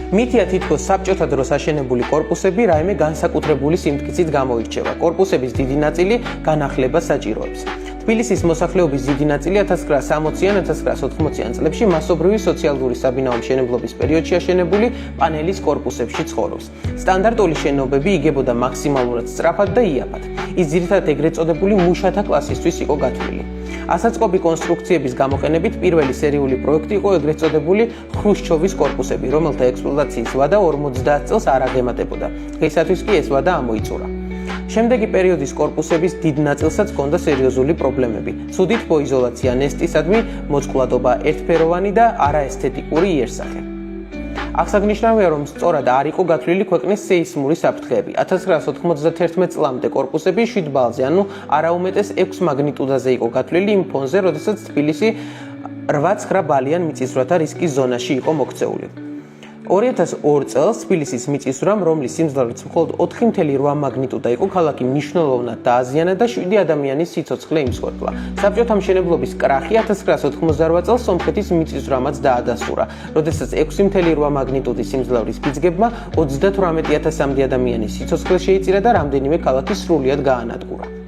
მითია თითქოს საბჭოთა დროს აშენებული კორპუსები რაიმე განსაკუთრებული სიმტკიცით გამოირჩევა. კორპუსების დიდი ნაწილი განახლებას საჭიროებს. თბილისის მოსახლეობის დიდი ნაწილი 1960-ან 1980-ან წლებში მასობრივი სოციალური საბინაო მშენებლობის პერიოდში აშენებული პანელის კორპუსებში ცხოვრობს. სტანდარტული შენობები იგებოდა მაქსიმალურად სწრაფად და იაფად. ის ძირითადად ეგრეთ წოდებული მუშათა კლასისთვის იყო გათვლილი. ასაწყობი კონსტრუქციების გამოყენებით პირველი სერიული პროექტი იყო ეგრეთ წოდებული ხრუშჩოვის კორპუსები, რომელთა ექსპლუატაციის ვადა 50 წელს არ აღემატებოდა. დღეისათვის კი ეს ვადა ამოიწურა. შემდეგი პერიოდის კორპუსების დიდ ნაწილსაც ჰქონდა სერიოზული პრობლემები. ცუდით მოიზოლაცია ნესტისადმი, მოწყვლადობა ერთფეროვანი და არაესთეტიკური იერსახე. აღსანიშნავია, რომ სწორად არ იყო გათვლილი ქვეყნის სეისმური საფრთხეები. 1991 წლამდე კორპუსები 7 ბალზე, ანუ არაუმეტეს 6 მაგნიტუდაზე იყო გათვლილი იმ ფონზე, როდესაც თბილისი 8-9 ბალიან მიწისძვრათა რისკის ზონაში იყო მოქცეული. 2002 წელს თბილისის მიწისძვრამ, რომლის სიმძლავრეც მხოლოდ 4.8 მაგნიტუდა იყო, ქალაქი მნიშვნელოვნად დააზიანა და 7 ადამიანის სიცოცხლე იმსხვერპლა. საბჭოთა მშენებლობის კრახი 1988 წელს სომხეთის მიწისძვრამაც დაადასტურა, როდესაც 6.8 მაგნიტუდის სიმძლავრის ბიძგებმა 38.000-მდე ადამიანის სიცოცხლე შეიწირა და რამდენიმე ქალაქი სრულიად გაანადგურა.